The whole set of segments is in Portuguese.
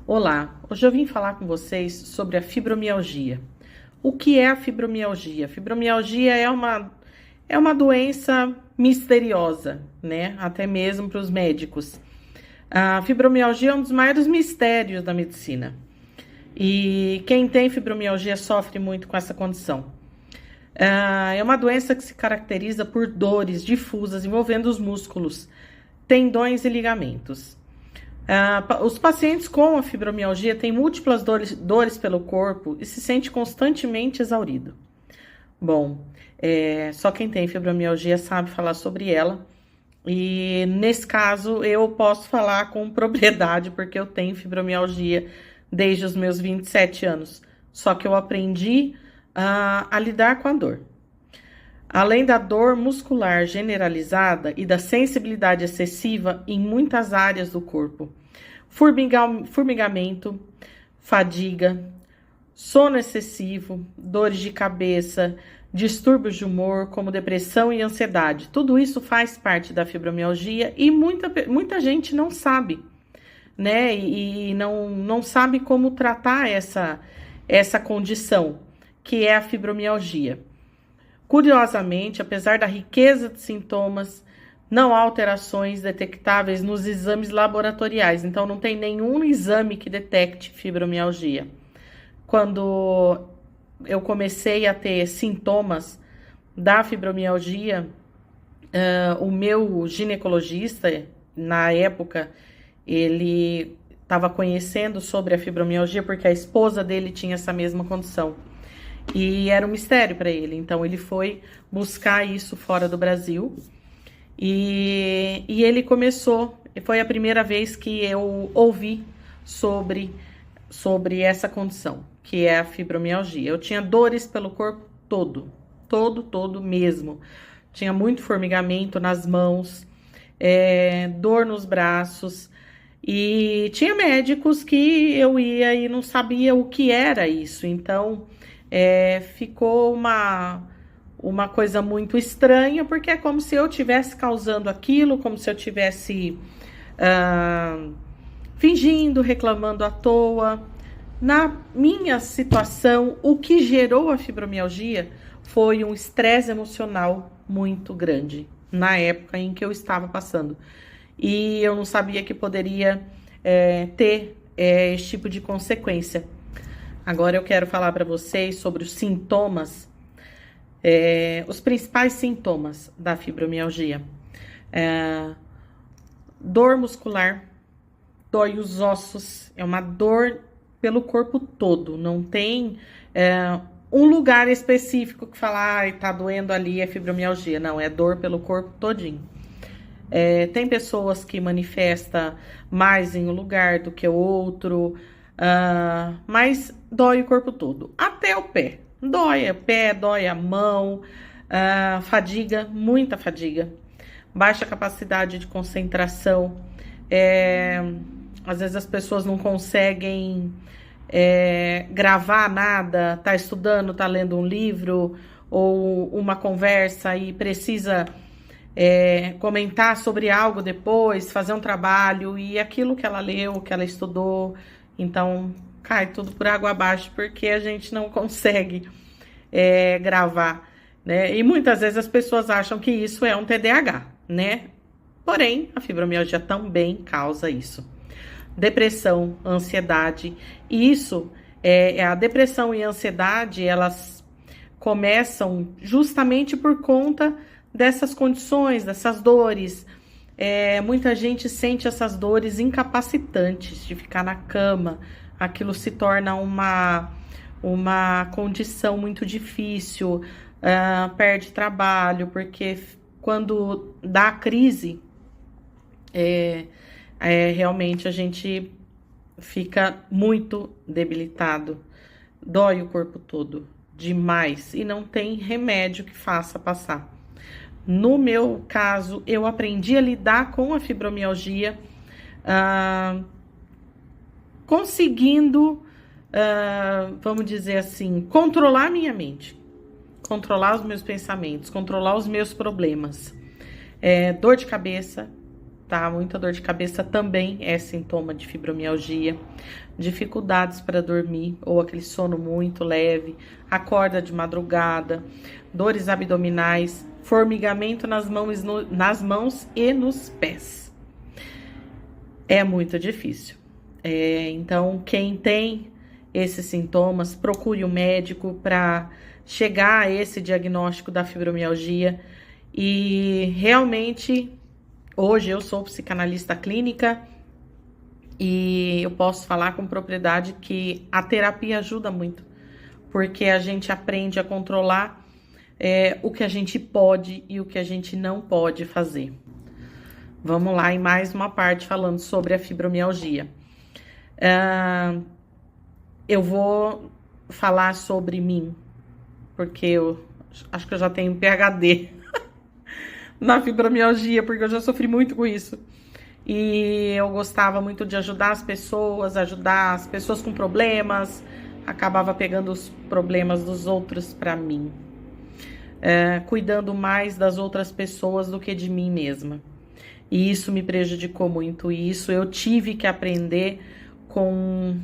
Olá, hoje eu vim falar com vocês sobre a fibromialgia. O que é a fibromialgia? A fibromialgia é uma doença misteriosa, né? Até mesmo para os médicos. A fibromialgia é um dos maiores mistérios da medicina. E quem tem fibromialgia sofre muito com essa condição. É uma doença que se caracteriza por dores difusas envolvendo os músculos, tendões e ligamentos. Os pacientes com a fibromialgia têm múltiplas dores pelo corpo e se sente constantemente exaurido. Bom, só quem tem fibromialgia sabe falar sobre ela. E nesse caso eu posso falar com propriedade porque eu tenho fibromialgia desde os meus 27 anos. Só que eu aprendi a lidar com a dor. Além da dor muscular generalizada e da sensibilidade excessiva em muitas áreas do corpo, formigamento, fadiga, sono excessivo, dores de cabeça, distúrbios de humor, como depressão e ansiedade. Tudo isso faz parte da fibromialgia e muita gente não sabe, né? E não sabe como tratar essa condição, que é a fibromialgia. Curiosamente, apesar da riqueza de sintomas, não há alterações detectáveis nos exames laboratoriais. Então, não tem nenhum exame que detecte fibromialgia. Quando eu comecei a ter sintomas da fibromialgia, o meu ginecologista, na época, ele estava conhecendo sobre a fibromialgia porque a esposa dele tinha essa mesma condição. E era um mistério para ele, então ele foi buscar isso fora do Brasil e ele começou, foi a primeira vez que eu ouvi sobre essa condição, que é a fibromialgia. Eu tinha dores pelo corpo todo mesmo. Tinha muito formigamento nas mãos, dor nos braços, e tinha médicos que eu ia e não sabia o que era isso, então ficou uma coisa muito estranha, porque é como se eu estivesse causando aquilo, como se eu estivesse fingindo, reclamando à toa. Na minha situação, o que gerou a fibromialgia foi um estresse emocional muito grande, na época em que eu estava passando. E eu não sabia que poderia ter esse tipo de consequência. Agora eu quero falar para vocês sobre os sintomas, os principais sintomas da fibromialgia. Dor muscular, dói os ossos, é uma dor pelo corpo todo, não tem um lugar específico que fala, tá doendo ali, é fibromialgia. Não, é dor pelo corpo todinho. Tem pessoas que manifestam mais em um lugar do que o outro, mas dói o corpo todo, até o pé. Dói o pé, dói a mão, fadiga, muita fadiga, baixa capacidade de concentração. Às vezes as pessoas não conseguem gravar nada, tá estudando, tá lendo um livro ou uma conversa e precisa comentar sobre algo depois, fazer um trabalho, e aquilo que ela leu, que ela estudou, então cai tudo por água abaixo, porque a gente não consegue gravar, né? E muitas vezes as pessoas acham que isso é um TDAH, né? Porém, a fibromialgia também causa isso. Depressão, ansiedade, e isso, a depressão e a ansiedade, elas começam justamente por conta dessas condições, dessas dores. Muita gente sente essas dores incapacitantes de ficar na cama. Aquilo se torna uma condição muito difícil, perde trabalho, porque quando dá a crise, realmente a gente fica muito debilitado, dói o corpo todo, demais, e não tem remédio que faça passar. No meu caso, eu aprendi a lidar com a fibromialgia, conseguindo, vamos dizer assim, controlar minha mente, controlar os meus pensamentos, controlar os meus problemas. Dor de cabeça, tá? Muita dor de cabeça também é sintoma de fibromialgia. Dificuldades para dormir ou aquele sono muito leve, acorda de madrugada, dores abdominais, formigamento nas mãos e nos pés. É muito difícil. Então, quem tem esses sintomas, procure um médico para chegar a esse diagnóstico da fibromialgia. E realmente, hoje eu sou psicanalista clínica e eu posso falar com propriedade que a terapia ajuda muito, porque a gente aprende a controlar o que a gente pode e o que a gente não pode fazer. Vamos lá em mais uma parte falando sobre a fibromialgia. Eu vou falar sobre mim, porque eu acho que eu já tenho PhD na fibromialgia, porque eu já sofri muito com isso. E eu gostava muito de ajudar as pessoas com problemas, acabava pegando os problemas dos outros para mim, cuidando mais das outras pessoas do que de mim mesma. E isso me prejudicou muito, e isso eu tive que aprender com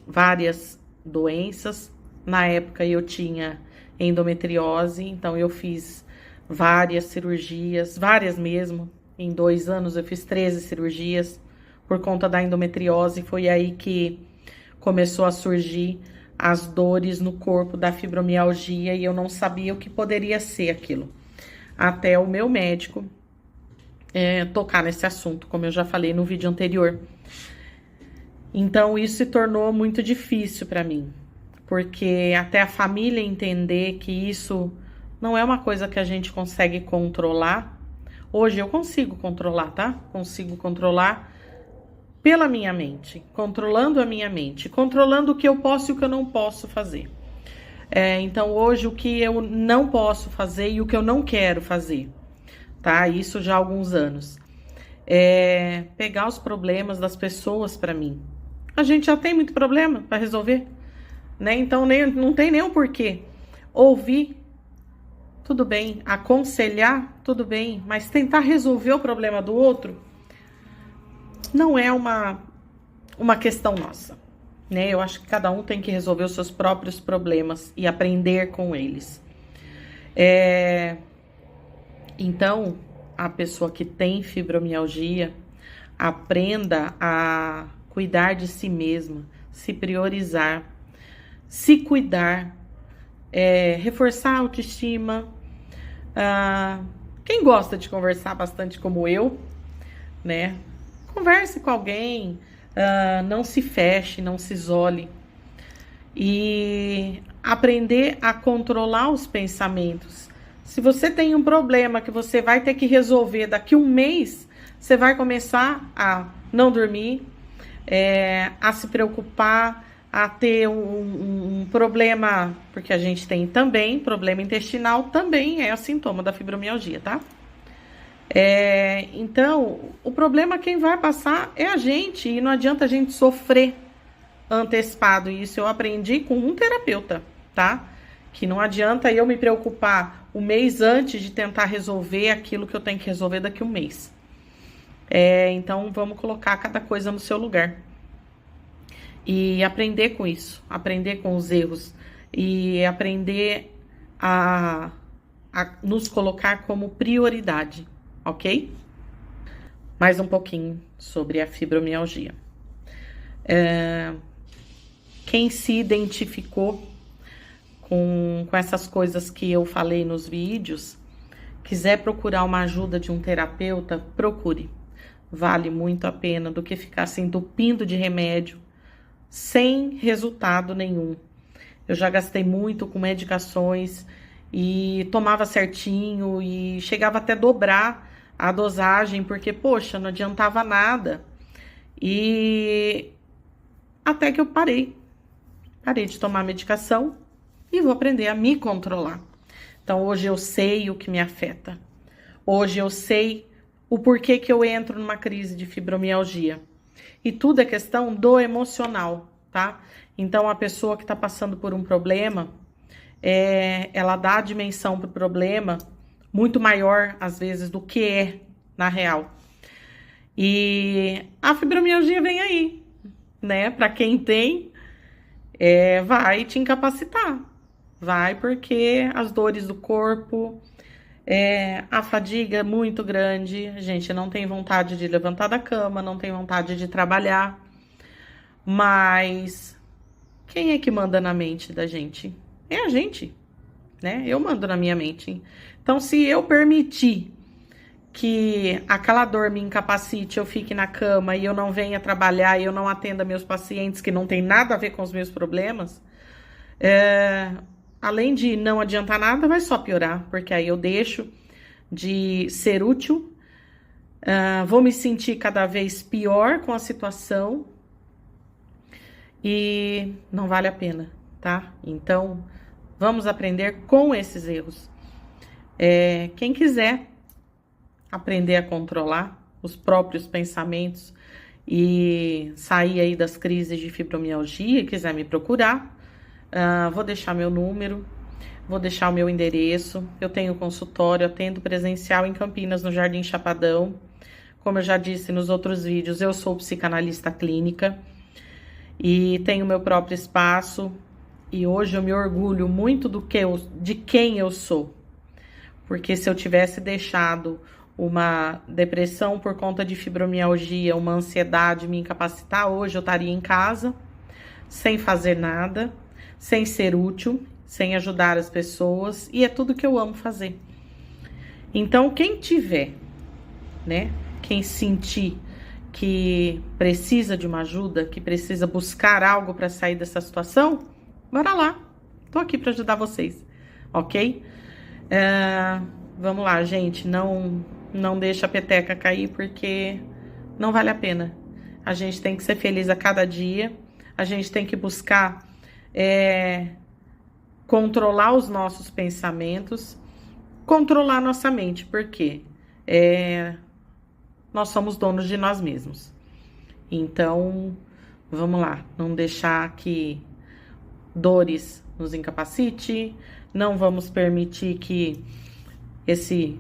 várias doenças. Na época eu tinha endometriose, então eu fiz várias cirurgias, várias mesmo. Em 2 anos eu fiz 13 cirurgias por conta da endometriose. Foi aí que começou a surgir as dores no corpo da fibromialgia e eu não sabia o que poderia ser aquilo. Até o meu médico tocar nesse assunto, como eu já falei no vídeo anterior. Então isso se tornou muito difícil para mim, porque até a família entender que isso não é uma coisa que a gente consegue controlar. Hoje eu consigo controlar, tá? Consigo controlar pela minha mente, controlando a minha mente, controlando o que eu posso e o que eu não posso fazer. Então hoje o que eu não posso fazer e o que eu não quero fazer, tá? Isso já há alguns anos. Pegar os problemas das pessoas para mim. A gente já tem muito problema para resolver, né? Então não tem nem o porquê. Ouvir, tudo bem. Aconselhar, tudo bem. Mas tentar resolver o problema do outro não é uma questão nossa, né? Eu acho que cada um tem que resolver os seus próprios problemas e aprender com eles. Então, a pessoa que tem fibromialgia, aprenda a cuidar de si mesma, se priorizar, se cuidar, reforçar a autoestima. Quem gosta de conversar bastante como eu, né? Converse com alguém, não se feche, não se isole. E aprender a controlar os pensamentos. Se você tem um problema que você vai ter que resolver daqui a um mês, você vai começar a não dormir, a se preocupar, a ter um problema, porque a gente tem também problema intestinal, também é sintoma da fibromialgia, tá? Então, o problema quem vai passar é a gente, e não adianta a gente sofrer antecipado. Isso eu aprendi com um terapeuta, tá? Que não adianta eu me preocupar um mês antes de tentar resolver aquilo que eu tenho que resolver daqui a um mês. Então, vamos colocar cada coisa no seu lugar. E aprender com isso, aprender com os erros. E aprender a nos colocar como prioridade, ok? Mais um pouquinho sobre a fibromialgia. Quem se identificou com essas coisas que eu falei nos vídeos, quiser procurar uma ajuda de um terapeuta, procure. Vale muito a pena do que ficar se entupindo de remédio sem resultado nenhum. Eu já gastei muito com medicações e tomava certinho e chegava até dobrar a dosagem, porque, poxa, não adiantava nada. E até que eu parei de tomar medicação e vou aprender a me controlar. Então, hoje eu sei o que me afeta. Hoje eu sei o porquê que eu entro numa crise de fibromialgia. E tudo é questão do emocional, tá? Então, a pessoa que está passando por um problema, ela dá a dimensão para o problema muito maior, às vezes, do que é na real. E a fibromialgia vem aí, né? Para quem tem, vai te incapacitar. Vai porque as dores do corpo, a fadiga é muito grande, a gente não tem vontade de levantar da cama, não tem vontade de trabalhar. Mas quem é que manda na mente da gente? É a gente, né? Eu mando na minha mente. Então, se eu permitir que aquela dor me incapacite, eu fique na cama e eu não venha trabalhar e eu não atenda meus pacientes que não tem nada a ver com os meus problemas, além de não adiantar nada, vai só piorar, porque aí eu deixo de ser útil, vou me sentir cada vez pior com a situação e não vale a pena, tá? Então, vamos aprender com esses erros. Quem quiser aprender a controlar os próprios pensamentos e sair aí das crises de fibromialgia, quiser me procurar, vou deixar meu número, vou deixar o meu endereço. Eu tenho consultório, atendo presencial em Campinas, no Jardim Chapadão. Como eu já disse nos outros vídeos, eu sou psicanalista clínica e tenho meu próprio espaço. E hoje eu me orgulho muito de quem eu sou. Porque se eu tivesse deixado uma depressão por conta de fibromialgia, uma ansiedade me incapacitar, hoje eu estaria em casa, sem fazer nada, sem ser útil, sem ajudar as pessoas, e é tudo que eu amo fazer. Então, quem tiver, né, quem sentir que precisa de uma ajuda, que precisa buscar algo para sair dessa situação, bora lá, tô aqui para ajudar vocês, ok? Vamos lá, gente, não deixa a peteca cair, porque não vale a pena. A gente tem que ser feliz a cada dia, a gente tem que buscar controlar os nossos pensamentos, controlar nossa mente, porque nós somos donos de nós mesmos. Então, vamos lá, não deixar que dores nos incapacite, não vamos permitir que esse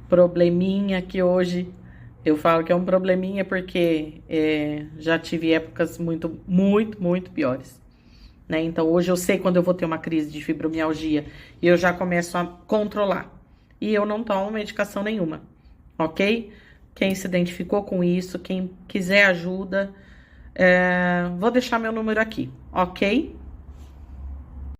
probleminha que hoje eu falo que é um probleminha porque já tive épocas muito, muito, muito piores, né? Então hoje eu sei quando eu vou ter uma crise de fibromialgia e eu já começo a controlar e eu não tomo medicação nenhuma, ok? Quem se identificou com isso, quem quiser ajuda, vou deixar meu número aqui, ok?